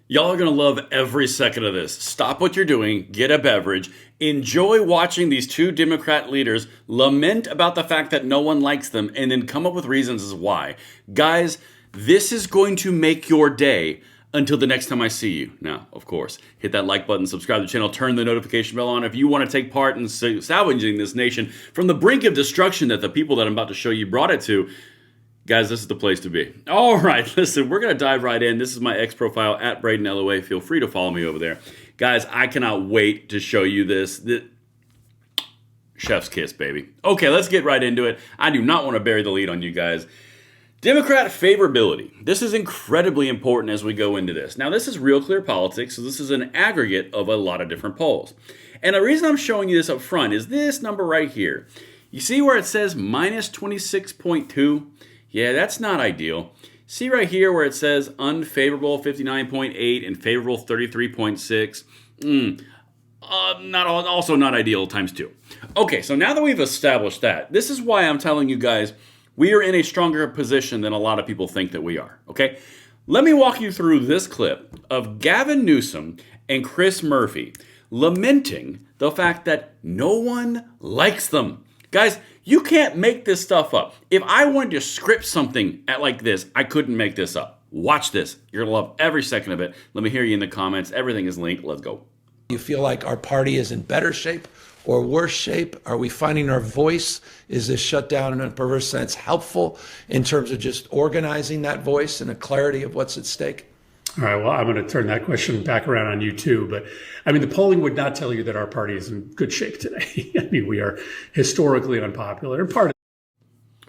Y'all are going to love every second of this. Stop what you're doing, get a beverage, enjoy watching these two Democrat leaders lament about the fact that no one likes them, and then come up with reasons as why. Guys, this is going to make your day until the next time I see you. Now, of course, hit that like button, subscribe to the channel, turn the notification bell on if you want to take part in salvaging this nation from the brink of destruction that the people that I'm about to show you brought it to. Guys, this is the place to be. All right, listen, we're going to dive right in. This is my X profile, at Braden LOA. Feel free to follow me over there. Guys, I cannot wait to show you this. Chef's kiss, baby. Okay, let's get right into it. I do not want to bury the lead on you guys. Democrat favorability. This is incredibly important as we go into this. Now, this is Real Clear Politics, so this is an aggregate of a lot of different polls. And the reason I'm showing you this up front is this number right here. You see where it says minus 26.2? Yeah, that's not ideal. See right here where it says unfavorable 59.8 and favorable 33.6. Also not ideal times 2. Okay, so now that we've established that, this is why I'm telling you guys we are in a stronger position than a lot of people think that we are, okay? Let me walk you through this clip of Gavin Newsom and Chris Murphy lamenting the fact that no one likes them. Guys, you can't make this stuff up. If I wanted to script something like this, I couldn't make this up. Watch this. You're going to love every second of it. Let me hear you in the comments. Everything is linked. Let's go. You feel like our party is in better shape or worse shape? Are we finding our voice? Is this shutdown in a perverse sense helpful in terms of just organizing that voice and a clarity of what's at stake? All right, well, I'm going to turn that question back around on you too. But I mean, the polling would not tell you that our party is in good shape today. I mean, we are historically unpopular. Part of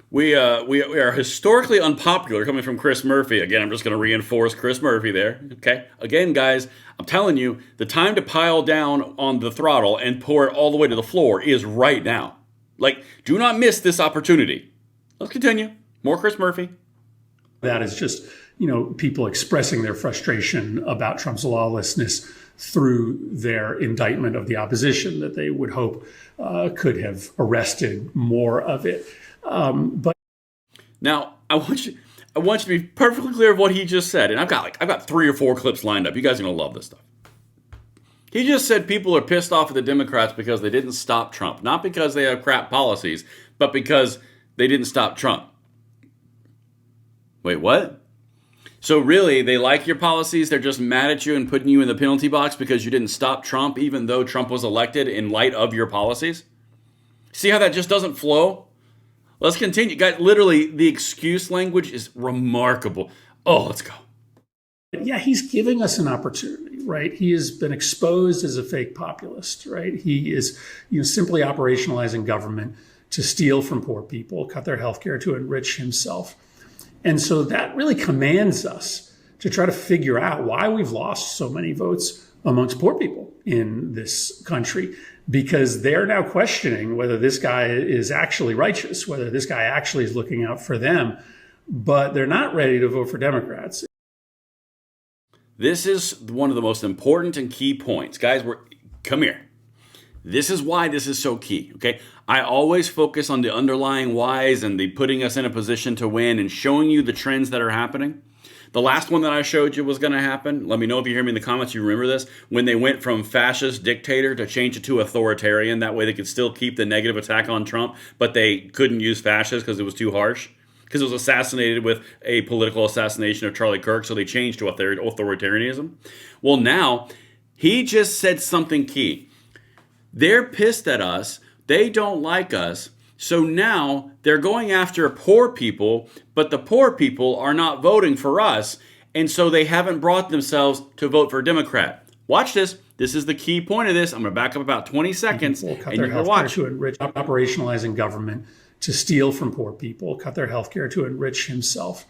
we are historically unpopular, coming from Chris Murphy. Again, I'm just going to reinforce Chris Murphy there. Okay. Again, guys, I'm telling you, the time to pile down on the throttle and pour it all the way to the floor is right now. Like, do not miss this opportunity. Let's continue. More Chris Murphy. that is just, people expressing their frustration about Trump's lawlessness through their indictment of the opposition that they would hope could have arrested more of it. But now I want you to be perfectly clear of what he just said, and I've got 3 or 4 clips lined up. You guys are gonna love this stuff. He just said people are pissed off at the Democrats because they didn't stop Trump, not because they have crap policies, but because they didn't stop Trump. Wait, what? So really, they like your policies, they're just mad at you and putting you in the penalty box because you didn't stop Trump, even though Trump was elected in light of your policies? See how that just doesn't flow? Let's continue. Guys, literally, the excuse language is remarkable. Oh, let's go. yeah, he's giving us an opportunity, right? He has been exposed as a fake populist, right? He is simply operationalizing government to steal from poor people, cut their health care to enrich himself. And so that really commands us to try to figure out why we've lost so many votes amongst poor people in this country, because they're now questioning whether this guy is actually righteous, whether this guy actually is looking out for them, but they're not ready to vote for Democrats. This is one of the most important and key points. Guys, come here. This is why this is so key, okay? I always focus on the underlying whys and the putting us in a position to win and showing you the trends that are happening. The last one that I showed you was going to happen. Let me know if you hear me in the comments, you remember this, when they went from fascist dictator to change it to authoritarian. That way they could still keep the negative attack on Trump, but they couldn't use fascist because it was too harsh. Because it was assassinated with a political assassination of Charlie Kirk, so they changed to authoritarianism. Well, now, he just said something key. They're pissed at us. They don't like us. So now they're going after poor people, but the poor people are not voting for us, and so they haven't brought themselves to vote for Democrat. Watch this. This is the key point of this. I'm going to back up about 20 seconds, and you can watch. To enrich, operationalizing government to steal from poor people, cut their health care to enrich himself.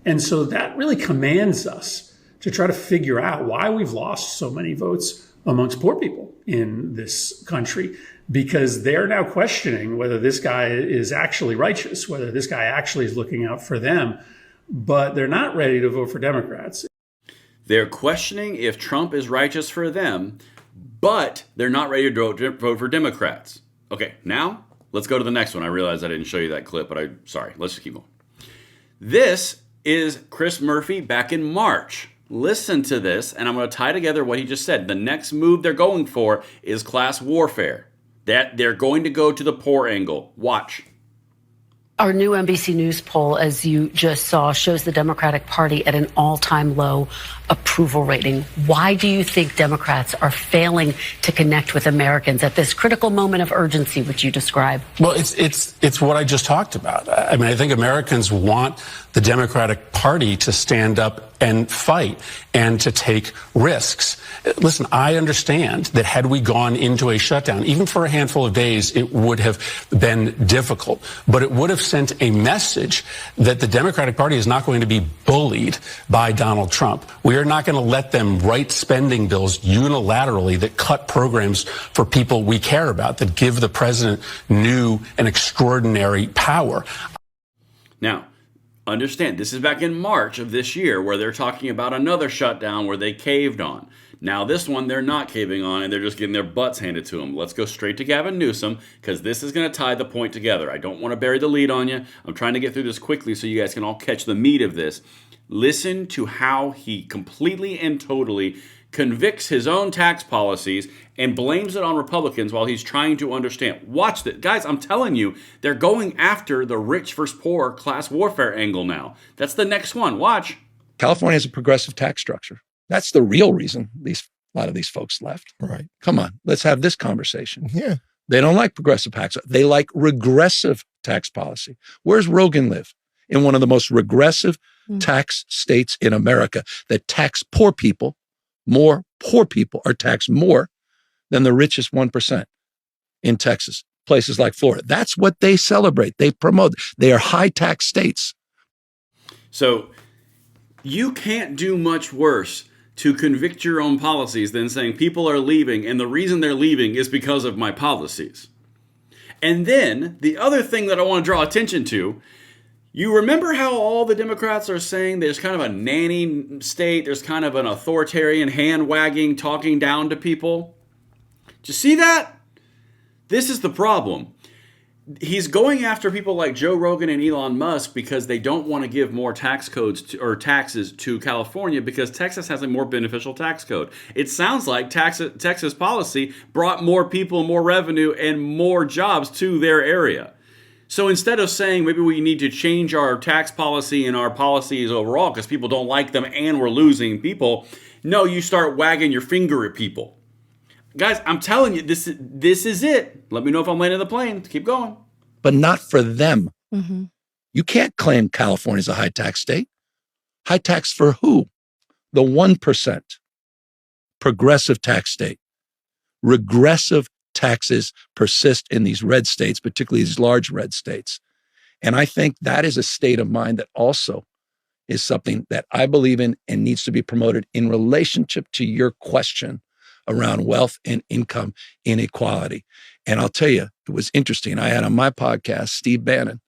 And so that really commands us to try to figure out why we've lost so many votes amongst poor people in this country, because they're now questioning whether this guy is actually righteous, whether this guy actually is looking out for them, but they're not ready to vote for Democrats. They're questioning if Trump is righteous for them, but they're not ready to vote for Democrats. Okay, now let's go to the next one. I realize I didn't show you that clip, but sorry, let's just keep going. This is Chris Murphy back in March. Listen to this, and I'm going to tie together what he just said. The next move they're going for is class warfare. That they're going to go to the poor angle. Watch. Our new NBC News poll, as you just saw, shows the Democratic Party at an all-time low approval rating. Why do you think Democrats are failing to connect with Americans at this critical moment of urgency, which you describe? Well, it's what I just talked about. I mean, I think Americans want the Democratic Party to stand up and fight and to take risks. Listen, I understand that had we gone into a shutdown, even for a handful of days, it would have been difficult. But it would have sent a message that the Democratic Party is not going to be bullied by Donald Trump. We are not going to let them write spending bills unilaterally that cut programs for people we care about, that give the president new and extraordinary power. Now, understand, this is back in March of this year where they're talking about another shutdown where they caved on. Now, this one, they're not caving on, and they're just getting their butts handed to them. Let's go straight to Gavin Newsom, because this is going to tie the point together. I don't want to bury the lead on you. I'm trying to get through this quickly so you guys can all catch the meat of this. Listen to how he completely and totally convicts his own tax policies and blames it on Republicans while he's trying to understand. Watch this. Guys, I'm telling you, they're going after the rich versus poor class warfare angle now. That's the next one. Watch. California has a progressive tax structure. That's the real reason a lot of these folks left. Right. Come on, let's have this conversation. Yeah. They don't like progressive tax. They like regressive tax policy. Where's Rogan live? In one of the most regressive tax states in America that tax poor people more. Poor people are taxed more than the richest 1% in Texas, places like Florida. That's what they celebrate. They promote. They are high tax states. So you can't do much worse to convict your own policies than saying people are leaving, and the reason they're leaving is because of my policies. And then the other thing that I want to draw attention to, you remember how all the Democrats are saying there's kind of a nanny state, there's kind of an authoritarian hand-wagging, talking down to people? Did you see that? This is the problem. He's going after people like Joe Rogan and Elon Musk because they don't want to give more tax codes or taxes to California because Texas has a more beneficial tax code. It sounds like Texas policy brought more people, more revenue, and more jobs to their area. So instead of saying maybe we need to change our tax policy and our policies overall because people don't like them and we're losing people, no, you start wagging your finger at people. Guys, I'm telling you, this is it. Let me know if I'm landing the plane. Keep going. But not for them. Mm-hmm. You can't claim California's a high tax state. High tax for who? The 1%. Progressive tax state. Regressive taxes persist in these red states, particularly these large red states. And I think that is a state of mind that also is something that I believe in and needs to be promoted in relationship to your question around wealth and income inequality. And I'll tell you, it was interesting. I had on my podcast, Steve Bannon.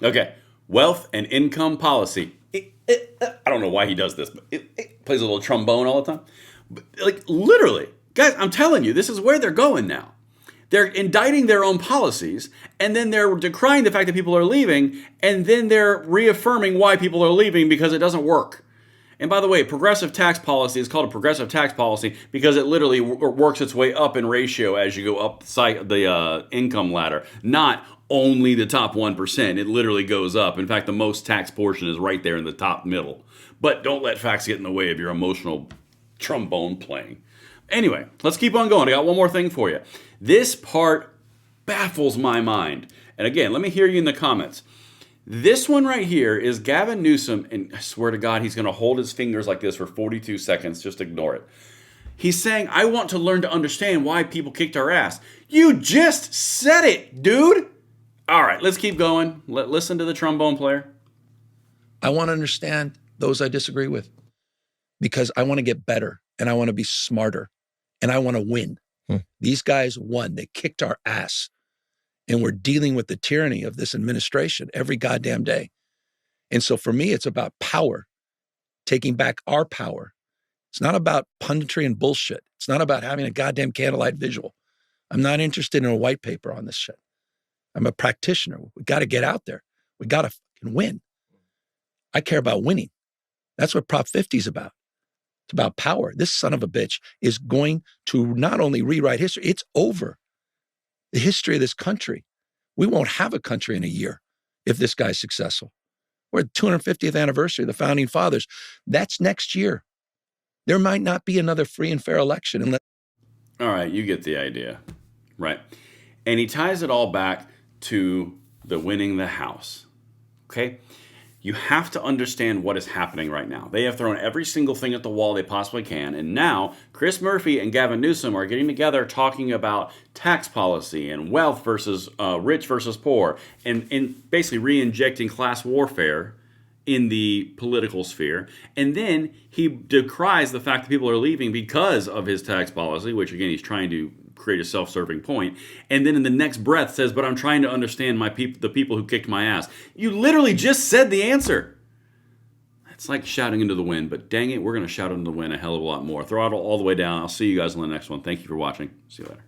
Okay. Wealth and income policy. I don't know why he does this, but it plays a little trombone all the time. But like literally, guys, I'm telling you, this is where they're going now. They're indicting their own policies, and then they're decrying the fact that people are leaving, and then they're reaffirming why people are leaving because it doesn't work. And by the way, progressive tax policy is called a progressive tax policy because it literally works its way up in ratio as you go up the income ladder, not only the top 1%. It literally goes up. In fact, the most tax portion is right there in the top middle. But don't let facts get in the way of your emotional trombone playing. Anyway, let's keep on going. I got one more thing for you. This part baffles my mind. And again, let me hear you in the comments. This one right here is Gavin Newsom, and I swear to God, he's going to hold his fingers like this for 42 seconds. Just ignore it. He's saying, I want to learn to understand why people kicked our ass. You just said it, dude. All right, let's keep going. Listen to the trombone player. I want to understand those I disagree with because I want to get better and I want to be smarter and I want to win. These guys won. They kicked our ass. And we're dealing with the tyranny of this administration every goddamn day. And so for me, it's about power, taking back our power. It's not about punditry and bullshit. It's not about having a goddamn candlelight visual. I'm not interested in a white paper on this shit. I'm a practitioner. We got to get out there. We got to fucking win. I care about winning. That's what Prop 50 is about. It's about power. This son of a bitch is going to not only rewrite history, it's over the history of this country. We won't have a country in a year if this guy's successful. We're at the 250th anniversary of the Founding Fathers. That's next year. There might not be another free and fair election unless. All right, you get the idea, right? And he ties it all back to the winning the House, okay? You have to understand what is happening right now. They have thrown every single thing at the wall they possibly can, and now Chris Murphy and Gavin Newsom are getting together talking about tax policy and wealth versus rich versus poor, and basically re-injecting class warfare in the political sphere. And then he decries the fact that people are leaving because of his tax policy, which again, he's trying to create a self-serving point. And then in the next breath says, but I'm trying to understand the people who kicked my ass. You literally just said the answer. It's like shouting into the wind, but dang it, we're going to shout into the wind a hell of a lot more. Throttle all the way down. I'll see you guys on the next one. Thank you for watching. See you later.